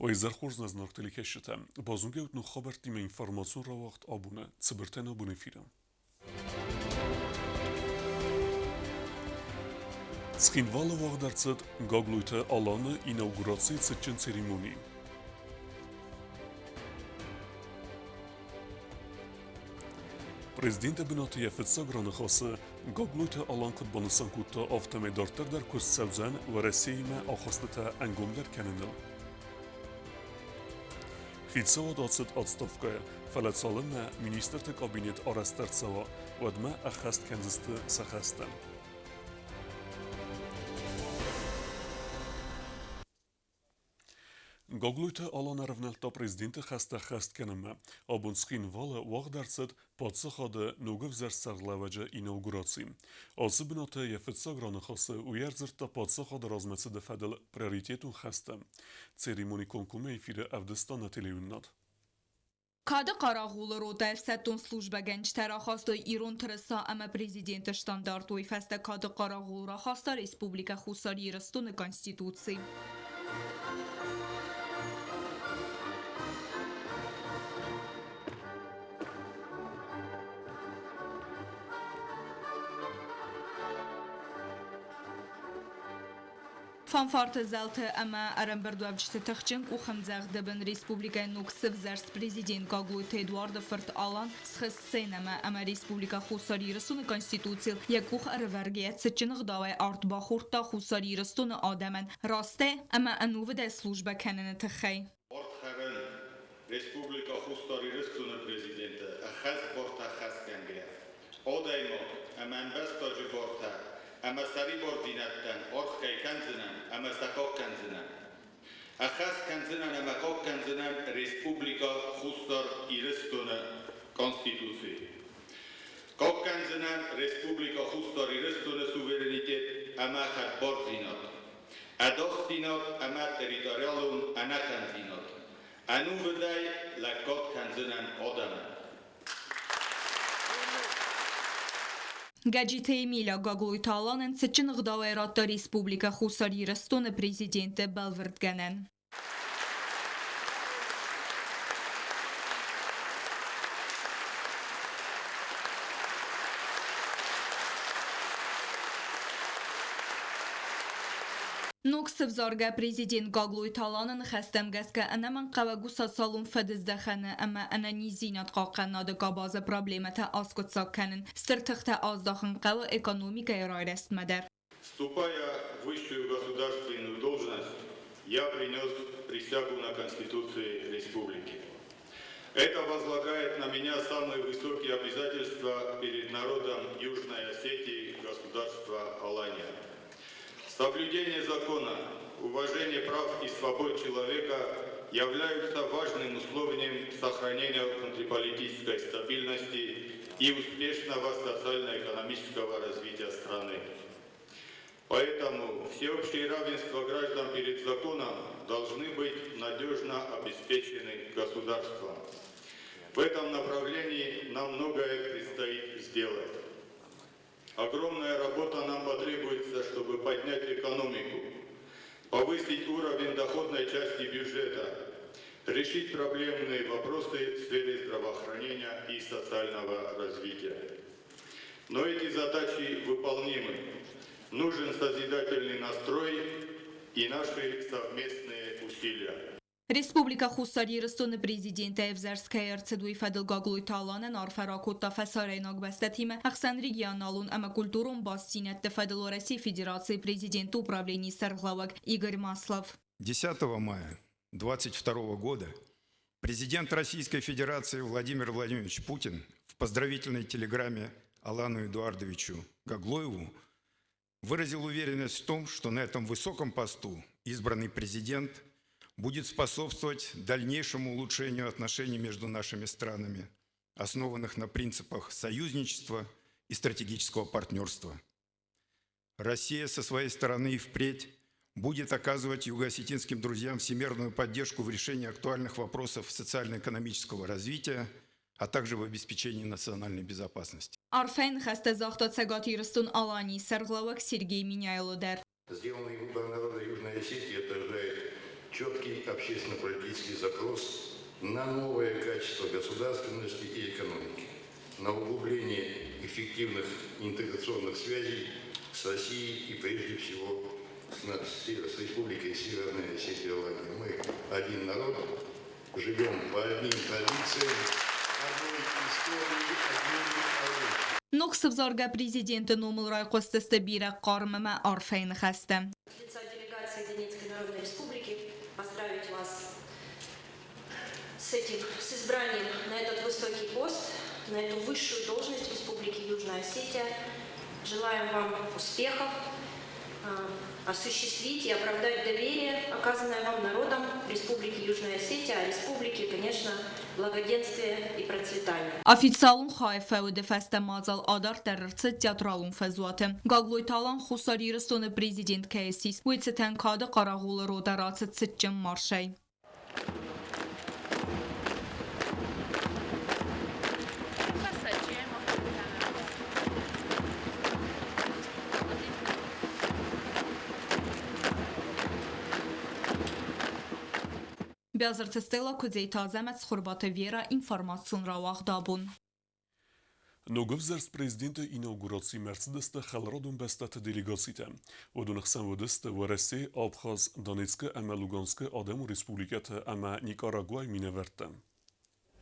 O ezerxorz naznarkteli keşite, bazunge utnu xaber time informasyon ravakt abune, tsiberten abune firam. Tskinvala vagdarcet, gaglujte alanı inauguracji tsitchen ceremonii. Президент бинати ефетса гранахасы гаглуйта алан кутбанısan kutta avtomedartar der kussevzen ve reseyme ahastete engom der kenenil. Хитсава дацет отставкая, фалецалына министрте кабинет арастерцава, вадма ахаст кензисты сахастан. Гаглуйта алан арвнелта президенты хаст кенеме, абунскин вала вагдарцет падсахады нугов зерсарлаваджа инаугураци. Асыбната ефетса гранахасы уярзырта падсахады размецы дефедел приоритетун хаста. Церемони конкуме эфире Авдестана телевиннат. Kadı Qarağulu roda Efsetun slujba gençtera xasta İran tırsa ama prezident standart oy feste Kadı Qarağulu ra xasta Respublika Xusari Rastun Konstitutsi. Fanfartı zeltı ama aramberdu avcıtı tıxçınq u xımzaq dibin Respublika Nuksiv zers prezident Gagluyt Eduard Fırt alan sıxız senama ama Respublika Xusari Rastun Konstitutsiya yakuq arvergiyat sıçın gdavay artba xurta Xusari Rastun adaman raste ama anuv da slujba kanını tıxay. Ortxarın Respublika Xusari Rastun prezidenti axaz borta xaz kangaya. Odaymo aman bastacı borta ama sari bordinattan orxkay kanzinan ama sakok kanzinan. Axas kanzinan ama kok kanzinan Respublika Xusari Rastun Konstitutsiya. Kok kanzinan Respublika Xusari Rastun suverenitet ama xat bordinat. Adostinot ama territorialun ana kanzinot. Anu vëdaj la kot kanzinan odana. Gacite Mila Gagluyt alanın sıçın gdavayratta Respublika Xusari Rastun prezidenti belvirdgenen. Nuksiv zarga prezident Gagluyt alanın xestemgeske anaman qavagusa salon fedizdaxanı ama ananizinat qaqannadı qabaza problemata askutsakanın stırtıqta azdaxın qava ekonomika rayresmeder. Вступая в высшую государственную должность, я принес присягу на Конституции Республики. Это возлагает на меня самые высокие обязательства перед народом Южной Осетии, государства Алания. Соблюдение закона, уважение прав и свобод человека являются важным условием сохранения внутриполитической стабильности и успешного социально-экономического развития страны. Поэтому всеобщее равенство граждан перед законом должны быть надежно обеспечены государством. В этом направлении нам многое предстоит сделать. Огромная работа нам потребуется, чтобы поднять экономику, повысить уровень доходной части бюджета, решить проблемные вопросы в сфере здравоохранения и социального развития. Но эти задачи выполнимы. Нужен созидательный настрой и наши совместные усилия. Respublika Xusari Rastun prezidenti Evzerskaya Artseduy Fadil Gagluyt alanın arfarakutta fasaraynak bestetime Axsan regionalun ama kulturun bastinet Fadil России Федерации президента управления Сарглавак Игорь Маслов. 10 мая 2022 года президент Российской Федерации Владимир Владимирович Путин в поздравительной телеграмме Алану Эдуардовичу Гаглоеву выразил уверенность в том, что на этом высоком посту избранный президент будет способствовать дальнейшему улучшению отношений между нашими странами, основанных на принципах союзничества и стратегического партнерства. Россия со своей стороны и впредь будет оказывать юго-осетинским друзьям всемирную поддержку в решении актуальных вопросов социально-экономического развития, а также в обеспечении национальной безопасности. Арфен хастазахта цагати Растун Алани Сарглавак Сергей Миняйлодер. Сделанный выбор народа Южной Осетии отражает четкий общественно-политический запрос на новое качество государственности и экономики, на углубление эффективных интеграционных связей с Россией и прежде всего с Республикой Северная Осетия. Мы один народ, живем по одним традициям, одной истории, одним оружием. Ноксов зарга президенты Номулрай Костеста Бира Кармама Арфейн Хаста. Лица делегации Донецкой Народной Республики поздравить вас с избранием на этот высокий пост, на эту высшую должность Республики Южная Осетия. Желаем вам успехов, осуществить и оправдать доверие, оказанное вам народом Республики Южная Осетия, а республики, конечно, благоденствия и процветания. Официалун хайфа у дефеста мазал адар террорцы театралун фазуаты. Гаглойталан хусари растуны президент кейсис. Уйцетен кады карагулы родарацı цитчем маршай. Бязыртыстыла кудей тазамет схурбаты вера информацион равах дабун. Ногов президента инаугурации Мерцедеста халрадун бастат делегацита. Одунах самводеста варесе Абхаз, Донецка, ама Луганска, Адаму республиката, ама Никарагуай минаверта.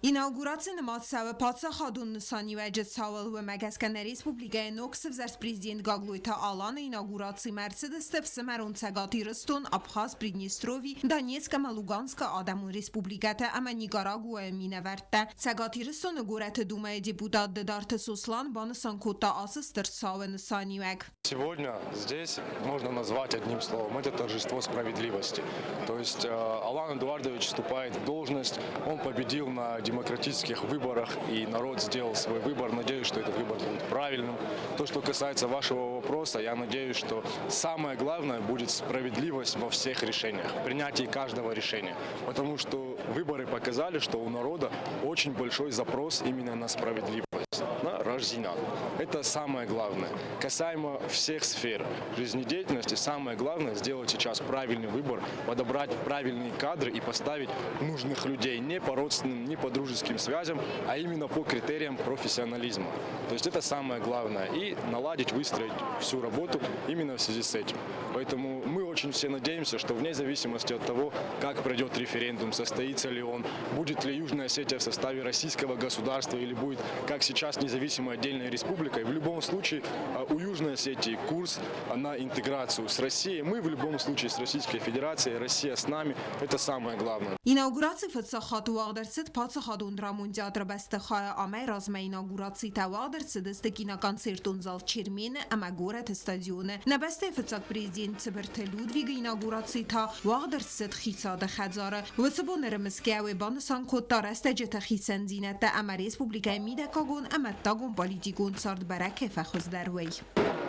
İnaugurasyonu matsavı Patsakadun Nısani ve Cetsavıl ve Megaskanı Respublikaya Noksıv zers prezident Gagloyta alanı inaugurasyon Mercedes-te v Semeron Cegati Ryston, Abkhaz, Pridnistrovi, Donetska, Luganska, Adamu Respublikata, ama Nikaragua mineverte. Cegati Ryston горete Думая депутат Дедарте Суслан, Банысан Кота Асыс Терцавы Нысанивек. Сегодня здесь можно назвать одним словом. Это торжество справедливости. То есть Алан Эдуардович вступает в должность, он победил на демократических выборах, и народ сделал свой выбор. Надеюсь, что этот выбор будет правильным. То, что касается вашего вопроса, я надеюсь, что самое главное будет справедливость во всех решениях, в принятии каждого решения. Потому что выборы показали, что у народа очень большой запрос именно на справедливость, на рожденят. Это самое главное. Касаемо всех сфер жизнедеятельности, самое главное сделать сейчас правильный выбор, подобрать правильные кадры и поставить нужных людей не по родственным, не по дружеским связям, а именно по критериям профессионализма. То есть это самое главное. И наладить, выстроить всю работу именно в связи с этим. Поэтому мы очень все надеемся, что вне зависимости от того, как пройдет референдум, состоится ли он, будет ли Южная Осетия в составе российского государства или будет, как сейчас, независимой отдельной республикой, в любом случае у Южной Осетии курс на интеграцию с Россией. Мы в любом случае с Российской Федерацией, Россия с нами. Это самое главное. İnauguratsiya fıtsakatı vağdırtsıt Patsakadun Ramon Teatr Bestekhaya amay razma inauguratsiya ta vağdırtsıt kina konsertun zal Çirmeni ama goret stadyonu. Nebeste fıtsak prezident Sibirte Ludwig inauguratsiya ta vağdırtsıt xisada xadzara. Vıtsıbon rımızkiyawe banısan kotta restecete xisen zinette ama Respublikaya Midekagon ama tagon politikon sard barake fexuzdarvey.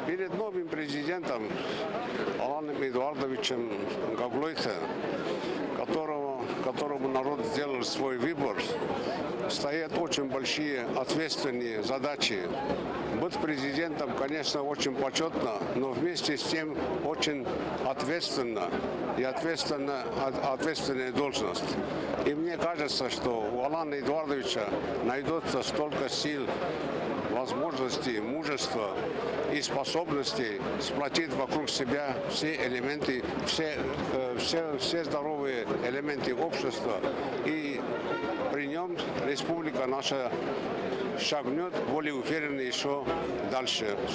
Перед новым президентом Аланом Эдуардовичем Гаглойте, которому народ сделал свой выбор, стоят очень большие ответственные задачи. Быть президентом, конечно, очень почетно, но вместе с тем очень ответственно и ответственная должность. И мне кажется, что у Алана Эдуардовича найдется столько сил, возможностей, мужества и способностей сплотить вокруг себя все элементы, все здоровые элементы общества. И при нем республика наша шагнет более уверенно еще дальше в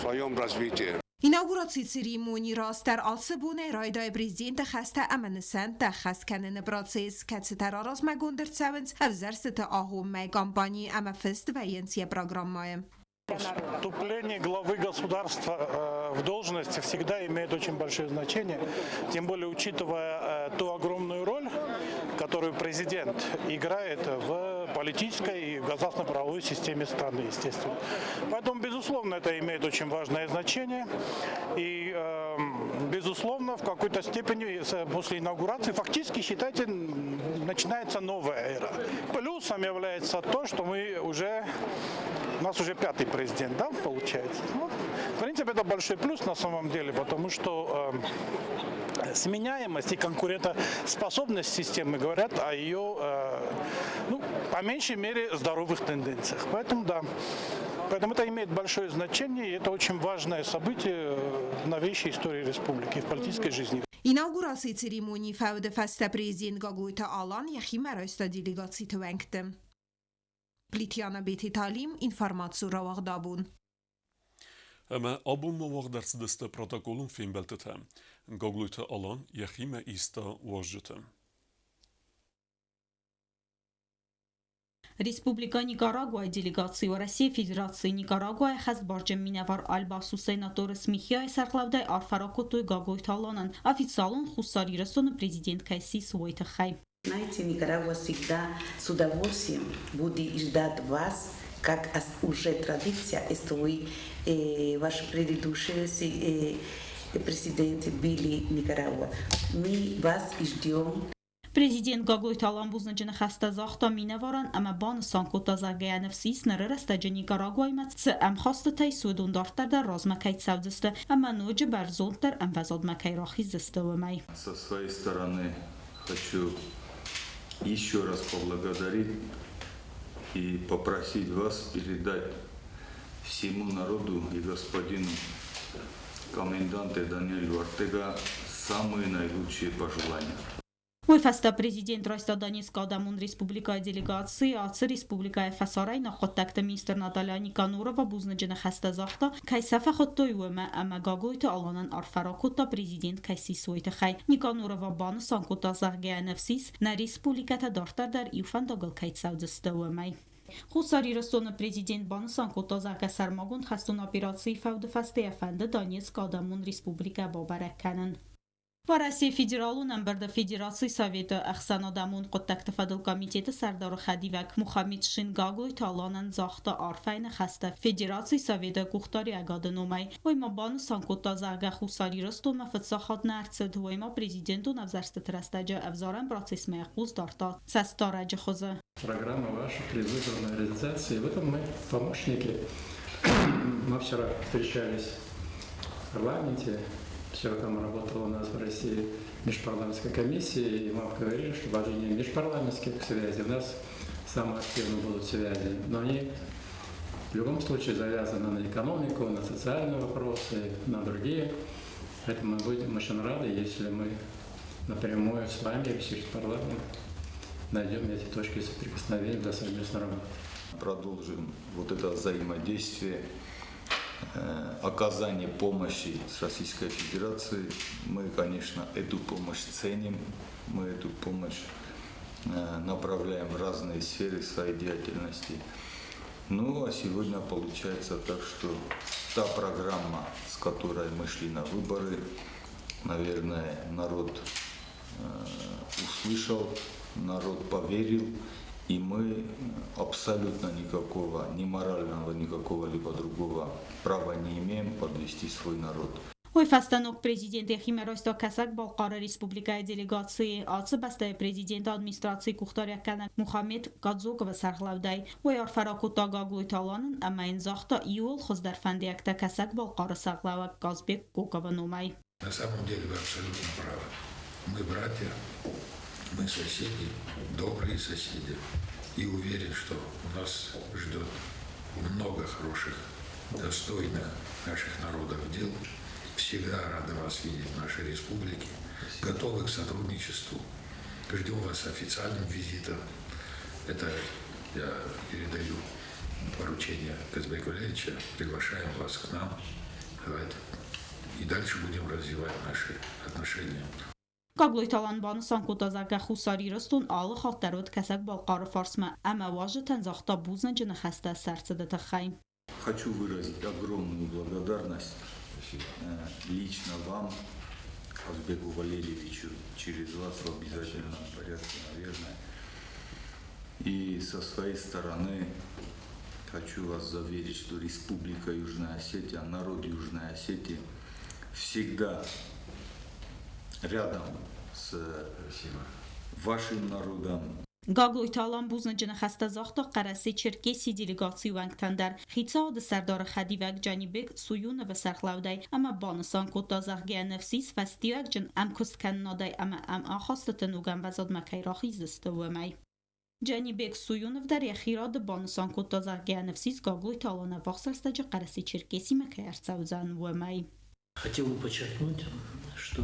своем развитии. İnauguratsiya seremoni raster alsebune raydای prezident خسته امنسند تخص کنن پروسس کتر آراز مگوندر سوینس افزرست آهو می کمپانی اما فست و ینسی программаем. Вступление главы государства в должности всегда имеет очень большое значение, тем более учитывая ту огромную роль, которую президент играет в политической и государственно-правовой системе страны, естественно. Поэтому, безусловно, это имеет очень важное значение. И, безусловно, в какой-то степени после инаугурации фактически, считайте, начинается новая эра. Плюсом является то, что у нас уже пятый президент, да, получается. Ну, в принципе, это большой плюс на самом деле, потому что сменяемость и конкурентоспособность системы говорят о ее, по меньшей мере, здоровых тенденциях. Поэтому да. Поэтому это имеет большое значение, и это очень важное событие в новейшей истории республики, в политической жизни. Ինաուգուրացի ցերեմոնի ֆաուդը ֆաստա պրեզիդենտ Գագույթը Ալան յախի մերոստա դելեգացի թվենքտը Պլիտյանը բեթի թալիմ ինֆորմացիա ռավաղդաբուն Ama abunmavagdarsıdasta protokolun filmbeltete. Gogluita alan yachime ista wajjete. Республика Никарагуа делегации России Федерации Никарагуа хаст барджем минавар Альбасу сенатор Смихия Сарклавдай Арфаракоту Гагойталанан официалон хусари ресона президент Кайси Суойтахай. Знаете, Никарагуа всегда с удовольствием будет ждать вас, как уже традиция, если вы, ваши предыдущие президенты были в Никарагуа. Мы вас ждем. Президент Гагойталан бузнджена хаста захта минаваран ама бан санкота загяневсис нерерста Никарагуаймат с амхастатай судун дартарда размакайт савдста ама нуджи барзонтер амвазадмакай рахизстовмай. Со своей стороны хочу еще раз поблагодарить и попросить вас передать всему народу и господину коменданте Даниэлю Ортега самые наилучшие пожелания. Уйфаста президент Райста Донецка Адамун республика делегации АЦ республика Фасарай нахоттакта министр Наталья Никанорова бузнджена хаста захта кайсафа хоттойума ама Гагойта аланан арфаракота президент Кайси Суойтахай Никанорова бан санкота загяневсис на республиката дартардар иуфандагал кайтсавдстовмай Хусари растона президент бан санкота загасармагун хастун операции фаудфасте афанда Донецка Адамун республика бабаракканан و Россия Федералу نمبرد Федерации Совета Ахсан Адамун قطعت فضل کمیته سردار خدیوک محمد شین گاگوی تالانن زاخته آرفین خسته Федерации Совета گفتاری اگادنومی و ما بان سانکوتا زرگ خوساری رستو مفتساخات نرسد و ما президенту навзарст трастаджа авзаран процесс мехуз дарта састараджа хоза. Программа ваша предвыборной реализации. В этом мы помощники. Мы вчера встречались в парламенте. Вчера там работала у нас в России межпарламентская комиссия, и мы говорили, что во время межпарламентских связей у нас самые активные будут связи. Но они в любом случае завязаны на экономику, на социальные вопросы, на другие. Поэтому мы будем очень рады, если мы напрямую с вами через парламент найдем эти точки соприкосновения для совместной работы. Продолжим вот это взаимодействие. Оказание помощи с Российской Федерацией. Мы, конечно, эту помощь ценим, мы эту помощь направляем в разные сферы своей деятельности. Ну, а сегодня получается так, что та программа, с которой мы шли на выборы, наверное, народ услышал, народ поверил, и мы абсолютно никакого, ни морального, никакого либо другого права не имеем подвести свой народ. Уйфастанок президент Химеройста Касак Балкара Республика делегации АЦ баста президент администрации Кухтарякана Мухаммед Гадзокова Сархлавдай Уй Арфаракута Гагуйталанын амайн захта иул хоздарфандиакта Касак Балкара Сархлава Газбек Кокованумай. На самом деле вы абсолютно правы. Мы братья, мы соседи, добрые соседи. И уверен, что у нас ждет много хороших, достойных наших народов дел. Всегда рады вас видеть в нашей республике. Готовы к сотрудничеству. Ждем вас официальным визитом. Это я передаю поручение Казбека Валерьевича. Приглашаем вас к нам. Давайте. И дальше будем развивать наши отношения. Гагуйталан бан санкота зарга хусари растун алы хаттарот касак балкары фарсма ама важы танзахта бузнджена хаста сарцадата хай. Хочу выразить огромную благодарность лично вам, Казбеку Валерьевичу, через вас в обязательном порядке, наверное. И со своей стороны хочу вас заверить, что Республика Южная Осетия, народ Южной Осетии всегда рядом с вашим народом. Գագլույթալան բուզնջնը խաստազախտը qarasi Çerkesi delegatsiyon tender xitsa da serdar Xadivak Canibek suyun ve serxlavday ama banısan kotazaq genefsis festiyak can am kuskannaday ama am axastatın ugan vazad makayraxi zistövmay Canibek suyun در یخیراد بانسان کتازق genefsis Гаглույталана вахсарстаджа qarasi Çerkesi makayartsаузан вмай. Хотел бы подчеркнуть, что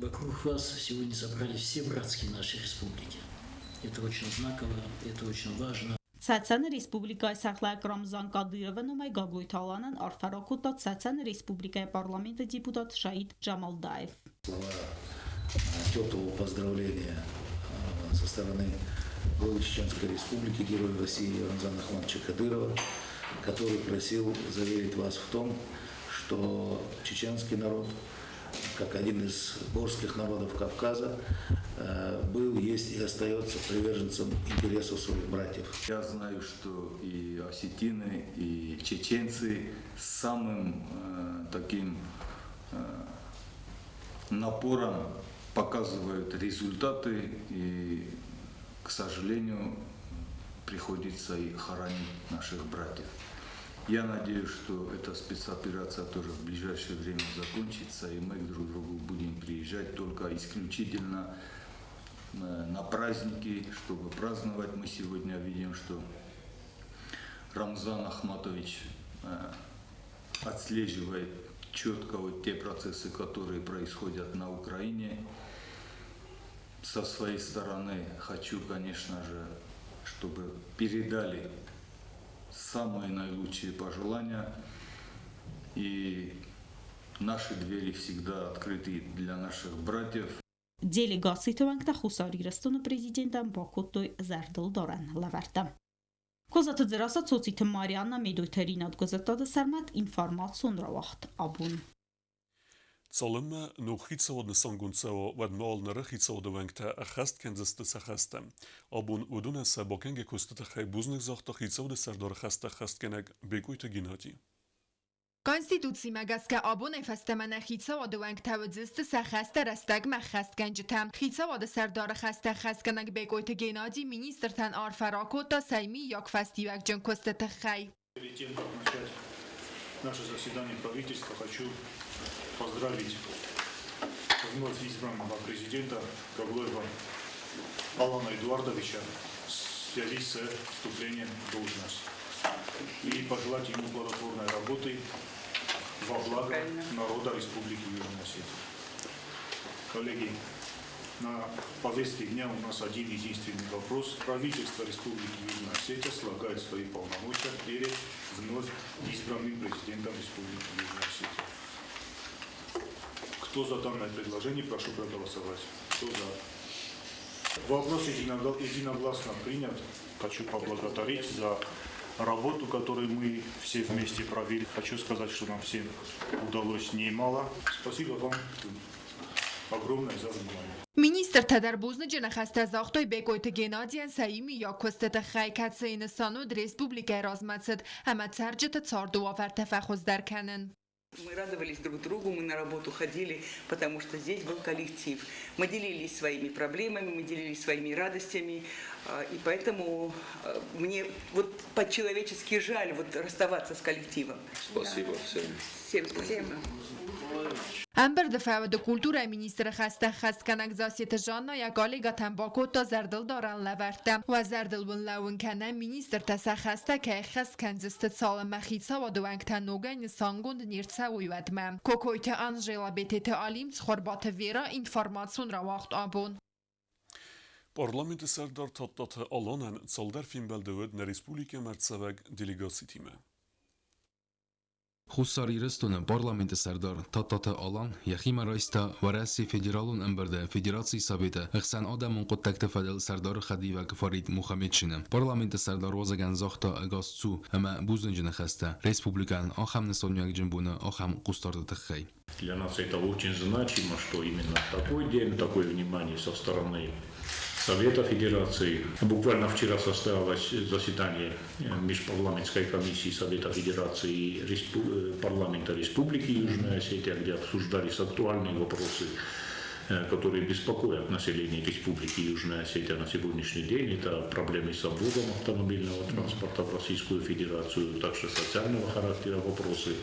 вокруг вас сегодня собрались все братские наши республики. Это очень знаково, это очень важно. Ցացան ռեսպուբլիկայի սախլակ Ռամզան Կադիրովը նոմայ Գագլույթալանն արֆարակուտա Ցացան ռեսպուբլիկայի парламента депутат Шаид Джамалдаев. Слова теплого поздравления со стороны главы Чеченской республики, героя России Рамзана Ахматовича Кадырова, который просил заверить вас в том, что чеченский народ, как один из горских народов Кавказа, был, есть и остается приверженцем интересов своих братьев. Я знаю, что и осетины, и чеченцы с самым таким напором показывают результаты, и, к сожалению, приходится и хоронить наших братьев. Я надеюсь, что эта спецоперация тоже в ближайшее время закончится, и мы друг к другу будем приезжать только исключительно на праздники, чтобы праздновать. Мы сегодня видим, что Рамзан Ахматович отслеживает четко вот те процессы, которые происходят на Украине. Со своей стороны хочу, конечно же, чтобы передали самые наилучшие пожелания, и наши двери всегда открыты для наших братьев. Делегацијата та хусарирստон президентан Бакутој Зардыл Доран Лаварта. Козата зераса цоците Марианна Медојтеринат гозатада сармат информацион равахт абун. Цолыма нухицаводны сангунцао вадмалнары хицаводывангта ахаст кензасты сахаста. Абун удунаса бокенге кустата хай бузных захта хицаводы сардар хаста хасткенег бекуйта гинати. Конституції مگسکه آبون فستمنه خیتسا و دوانگ تودزست سخسته رستگ مخست گنجتم خیتسا و سردار خسته خست کنگ بگویت گینادی مینیستر تن آرفراکو تا سیمی یک فستیوک جن کستت خی. Перед тем, как начать наше заседание правительства, хочу поздравить вновь избранного президента Гаглоева Алана Эдуардовича в связи с вступлением в должность и пожелать ему плодотворной работы во благо народа Республики Южная Осетия. Коллеги, на повестке дня у нас один единственный вопрос. Правительство Республики Южная Осетия слагает свои полномочия перед вновь избранным президентом Республики Южная Осетия. Кто за данное предложение, прошу проголосовать. Кто за? Вопрос единогласно принят. Хочу поблагодарить за работу, которую мы все вместе провели. Хочу сказать, что нам всем удалось немало. Спасибо вам огромное за внимание. Министр Тадербузны جنخسته زاختوی بگویت گنادیان سایمی یا کستت خیکت سینستانو در республика размацет, ама царджета царду аверте фахоз деркенен. Мы радовались друг другу, мы на работу ходили, потому что здесь был коллектив. Мы делились своими проблемами, мы делились своими радостями, и поэтому мне вот по-человечески жаль вот расставаться с коллективом. Спасибо всем. Всем спасибо. امبر دفاع و کلتور مینیستر خسته خست کنک زاسیت جانا یکالی گتن باکو تا زردل دارن لورتم و زردل ون لون کنن مینیستر تسا خسته که خست کنزست سال مخیصا و دوانگ تا نوگن سانگوند نیرتسا ویودمم. کوکویت انجیلا بیتیت آلیم خوربات ویرا اینفارماسیون را وقت آبون. Parlamenti serdar tattatı alanan Saldar Finbeldeved na Respublika Mertseveg delegasi time. Хусарирстон парламент сардар татата алан яхима райста вараси федералун амбарда федерации сабита ихсан адамун қуттакта фадал сардар хадивак Фарид Мухаммедшина парламент сардар вазаган захта агасцу ама бузунжина хаста республикан ахам насоньяк джимбуна ахам кустарда тхай. Для нас это очень значимо, что именно в такой день такое внимание со стороны Совета Федерации. Буквально вчера состоялось заседание Межпарламентской комиссии Совета Федерации и парламента Республики Южная Осетия, где обсуждались актуальные вопросы которые беспокоят население Республики Южная Осетия на сегодняшний день. Это проблемы с обвозом автомобильного транспорта в Российскую Федерацию, также социального характера вопросы.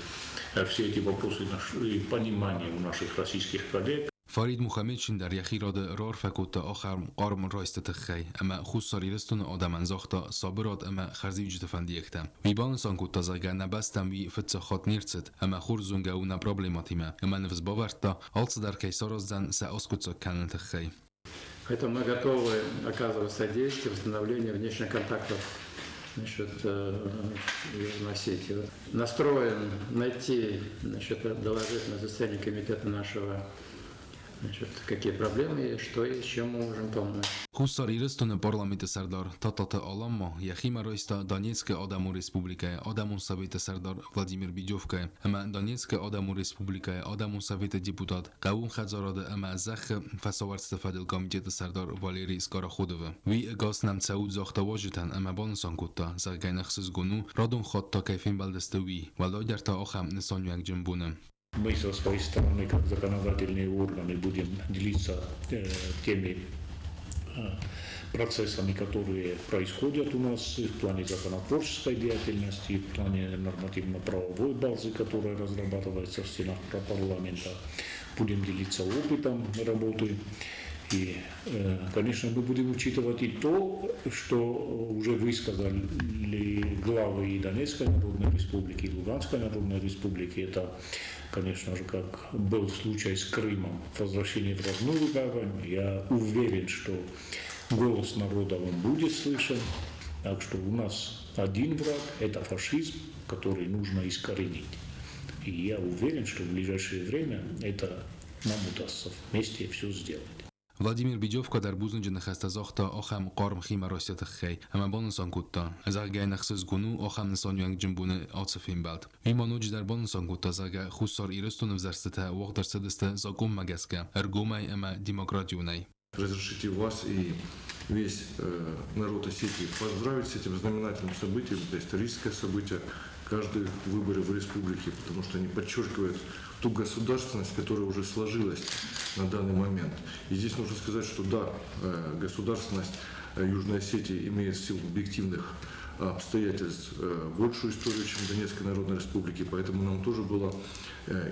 Все эти вопросы нашли понимание у наших российских коллег. فرید محمدشین در یخی راد رار فکوت آخر قارم رایست خی اما خوش ساریرستون آدم انزاختا صابرات اما خرزی وجود فندیکتم ویبان سانکوت تازگه نبستم وی فتسخات نیرست اما خور زونگه و نپرابلماتیمه اما نفس باورتا آلس در کیسار زن سأسکوت سکنت خی. Поэтому мы готовы оказывать содействие восстановлению внешних контактов Южной Осетии. Настроен найти, доложить на заседании комитета нашего, какие проблемы есть, что и чем мы можем помочь. خوستار ایرستون پارلمانت سردار تاتات آلام یخی مرایستا دانیتسک آدمو ریسپوبلیکای آدمون سویت سردار ولادیمیر بیجوفکای اما دانیتسک آدمو ریسپوبلیکای آدمون سویت دیپوتات قوم خزاراد اما زخ فساورت استفاده کمیته سردار والیری اسکارا خودوه وی گاس نم سعود زاخته واجتن اما بانسان کوتا زغگای نخصص گونو رادون خود تا کیفین بلدستوی ولا در تا آخم نسان یک جنبونه. Мы со своей стороны, как законодательные органы, будем делиться теми процессами, которые происходят у нас в плане законотворческой деятельности, в плане нормативно-правовой базы, которая разрабатывается в стенах парламента. Будем делиться опытом работы. И, конечно, мы будем учитывать и то, что уже высказали главы и Донецкой Народной Республики, и Луганской Народной Республики. Это, конечно же, как был случай с Крымом, возвращение в родную гавань. Я уверен, что голос народа он будет слышен. Так что у нас один враг – это фашизм, который нужно искоренить. И я уверен, что в ближайшее время это нам удастся вместе все сделать. ولادیمیر بیجوفکا در بوزنج نخست زاختا آخم قارم خیم راست خی اما بانسان کوتا از اگه نخصص گونو آخم نسان ینگ جنبونه آتصفین بالد ایمانوج در بانسان کوتا زاگه خوصار ایرستون وزرسته وقت در سدسته زاگوم مگسکه ارگومای اما ديمقراطيونای. Разрешите вас и весь народ Осетии поздравить с этим знаменательным событием. Это историческое событие каждой выборы в республике, потому что они подчеркивают ту государственность, которая уже сложилась на данный момент. И здесь нужно сказать, что да, государственность Южной Осетии имеет в силу объективных обстоятельств большую историю, чем Донецкой Народной Республики, поэтому нам тоже было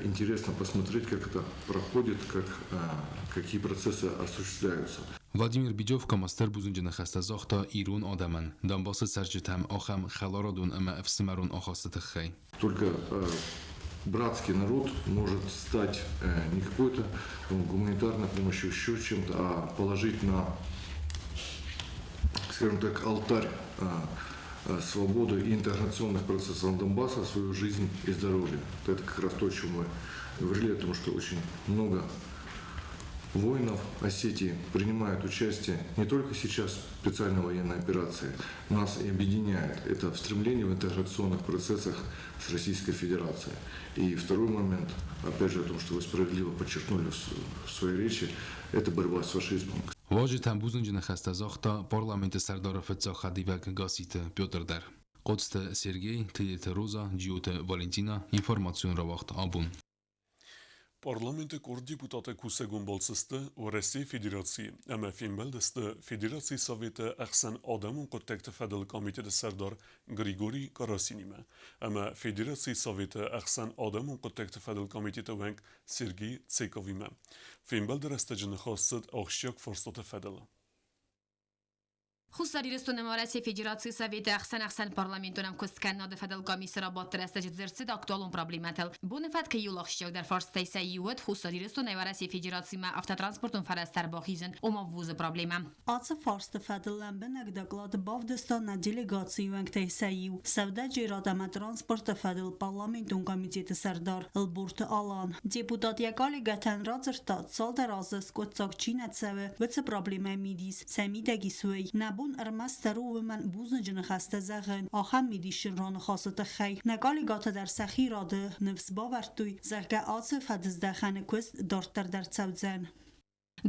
интересно посмотреть, как это проходит, какие процессы осуществляются. Владимир Биджовка мастер бузунج نخست زاختا ایرون آدمن دنباس سرجتم آخم خلارادون اما افسمرون آخاست خی. Только братский народ может стать не какой-то гуманитарной помощью, еще чем-то, а положить на, скажем так, алтарь свободы и интеграционных процессов Донбасса, свою жизнь и здоровье. Это как раз то, о чем мы говорили, о том, что очень много воинов Осетии принимают участие не только сейчас в специальной военной операции, нас и объединяет это в стремлении в интеграционных процессах с Российской Федерацией. И второй момент, опять же, о том, что вы справедливо подчеркнули в своей речи, это борьба с фашизмом. واجد هم بوزنج نخست زاختا پارلمانت سردار فتسا خدیوک گاسیت پیوتر در قدست سرگی تیت روزا جیوت والنتینا اینفورماسیون را وقت آبون. Parlamenti kur deputate kusegum bolsiste u Resi Federacji, ama finbeldeste Federacji Sovjeti Ahsan Adamun Kotekte Fedel Komiteti Serdar Grigori Karasinime, ama Federacji Sovjeti Ahsan Adamun Kotekte Fedel Komiteti Wenk Sergey Tsekovime. Finbelde restecini khasset Akhsyak Forstate Fedel. Хуссар ирестон Россия Федерации Совета Ахсан парламентунам кусканнады федел комиссара баттырастажи зерсид актуалун проблемател. Бонефат ки юлахшчак дар форстайса юет хуссар ирестон Россия Федерации ма автотранспортун фарастар бахизен ома вузы проблема. Аца форста федел ламбенек доклад бавдестан на делегацию венктейсаю. Савда джирадама транспорта федел парламентун комитети сардар Элбурта Алан. Депутат якали гатен разыртат сал даразы скотцак чинацеве вице проблема мидис самидеги суй. بون ارمسترو و من بوزن جن خسته زغن آخم میدیشن ران خاصت خی نگالی گاته در سخی راده نفس باورتوی زغگه آصف هدزده خانه کست دارتر در تسوزن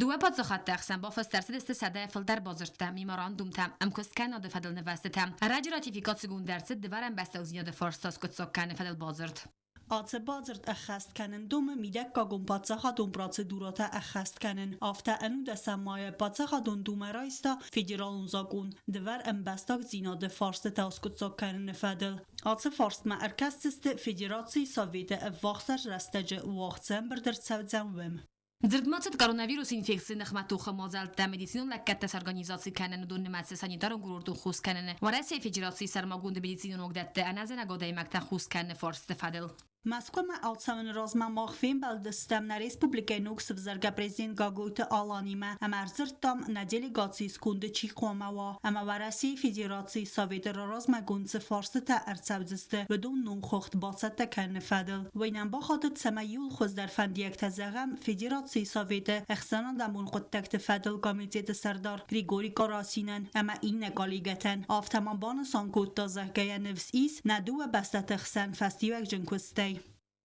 دوه پاد زخط تخسن با فسترسد استساده فل در بازرتم میماراندوم تم امکس کناده فدل نوسته تم راج راتیفیکات سگون درسد دورم بسته و زیاد فارستاس کت ساکن فدل بازرد Ace bazert achast kennen dumme midek kagum patsachadun procedurata achast kennen. Afta enu desamaye patsachadun dume raista federalun zagun. Dever embestak zina de farste tauskutsak kennen fedel. Ace farst ma erkestiste federacji Sowiete evvaxter restece uaxtsen berder cevzen Ձրդմացդ կորոնավիրուս ինֆեկցիոնных матуха մոզալտա մեդիցինոն լակկատես օրգանիզացի կանեն դուն նմացը սանիտարոն գուրորդուն խուս կանեն Վարասիա ֆեդերացիի սարմագունդը մեդիցինոն օգդատը անազանագոդայի մակտան խուս կանեն ֆորստը ֆադել Մասկոմը ալցավն ռոզման մոխվին բալդստամնա ռեսպուբլիկայի նուքսվ զարգա պրեզիդենտ Գագոյտը Ալանիմը ամարզրտամ նա դելեգացի սկունդը չի խոմավա ամավարասի ֆեդերացիի Սովետը ռոզմա գունցը ֆորստը տա արցավձստը վդուն նուն խոխտ բացատը կանը ֆադել վայնան բախատը ցամա յուլ խոզդար ֆանդիակ տազաղամ ֆեդերացիի Սովետը էխսանան դամուն կոտտակտը ֆադել կոմիտետը սարդար Գրիգորի Կարասինան ամա իննը կալիգատան ավտաման բանը սանկոտ տազաղկայանևս իս նադուը բաստատեղսան ֆաստիվակ ջնքուստay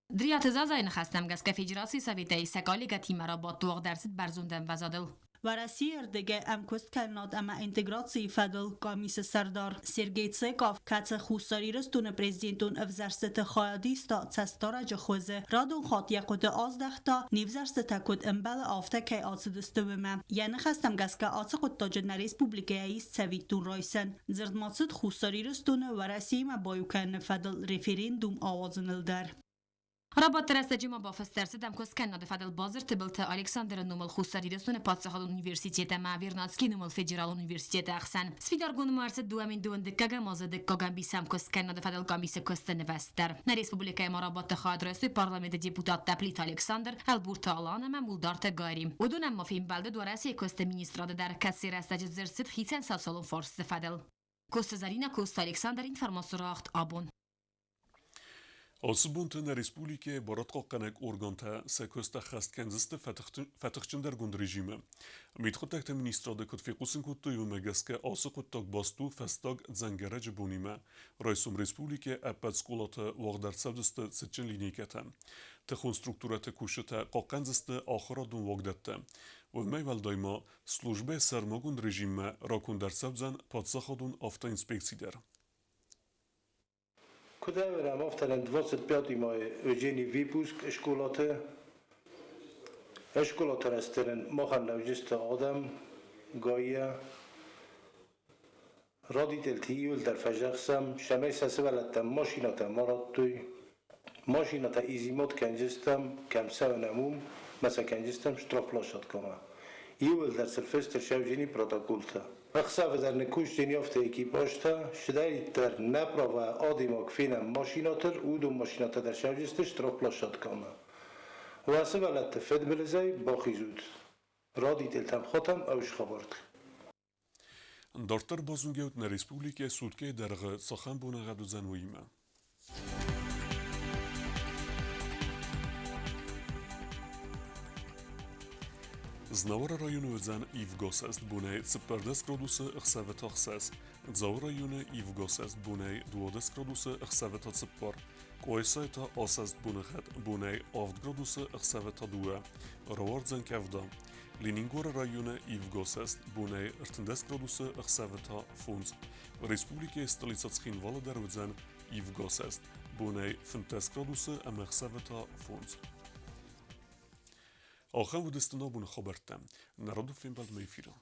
Դրիաթը զազայնը խաստամ գասկա ֆեդերացիի Սովետայի սակալի գաթիմարա բատուաղ դարսիտ բարզունդեն վազադել Վարասի երդեգե ամքուստ կալնոտ ամա ինտեգրացիի ֆադել կամիսը սարդար Սերգեյ Ցեկով կացը խուսարիրս տունը պրեզիդենտուն ըվզարստը խայադիստա ցաստորա ջխոզը ռադուն խատ յակոդը ազդախտա նիվզարստը կոդ ըմբալ ավտակե ացդստվմա յանը խաստամ գասկա ացը կոտոջնա ռեսպուբլիկայի ցավիտուն ռոյսեն ձրդմացուտ խուսարիրս տունը վարասի մա բոյուքան ֆադել ռեֆերենդում ավազնելդար Работа растаджима бафастерсе там коскан надо фадел базар тыбылты Александр Нумал Хусаридосуне Патсахал университета ма Вернадский Нумал Федерал университета Ахсан Свидаргун Марсе дуамин дуанды кагамоза де кагамбисам коскан надо фадел камисе костен вестер На республика ма работа хадрасы парламента депутат Таплит Александр Албурта Алана ма Мулдарта Гари Удунам ма фим балде дуараси коста министрада дар каси растаджи зерсит хитен сасолун форс фадел Коста Зарина Коста Александр информационрахт абон Osbunten Respublike Borat Qoqqanak organta sekosta xastkanziste fatixchinder gund rejime. Mitxotakta ministrada kutfiqusin kuttu yumagaska osu kuttok bastu fastog zangara jibunima. Raisum Respublike apad skolata wagdar savdiste sitchin linikatan. Txun strukturata kushata qoqqanziste akhiradun wagdatta. و میوال دایما службе سرمگون رژیم راکون savzan подсаходун автоинспекцидар. Куда верам авторен 25 май Евгений выпуск школата растерен махан навжиста адам гая родитель тиюл дар фажахсам шамай сасвалатам машината маратуй машината изимот канжистам камсавнамум маса канжистам штрафплашат кама июл дар сельфестер шавжини протоколта Ахсав در نکوش دنیافته اکیپاشتا شدید در نپرا و آدیماک فینم ماشیناتر او دو ماشینات در شوجستش تراپلاشات کامه و اصلا ولد فد بلزای باقی زود را دیتلتم خاتم اوش خبرد Дортар бозунгеут на республике сутке дарга сахан бунагад зануима. Znavora rayonu özan Ivgosest bunay 14 gradusa ixsavet axsas. Dzavor rayonu Ivgosest bunay 12 gradusa ixsavet atsipar. Qoysayta asast bunay 9 gradusa ixsavet adua. Rawardzan kavda. Leningor rayonu Ivgosest bunay 14 gradusa ixsavet funz. Respublike stolica Tsxinvala darvzan Ivgosest bunay 15 gradusa ixsavet funz. آخر و دستنا بون خبرتم نرادو فیلم بعد میفیرم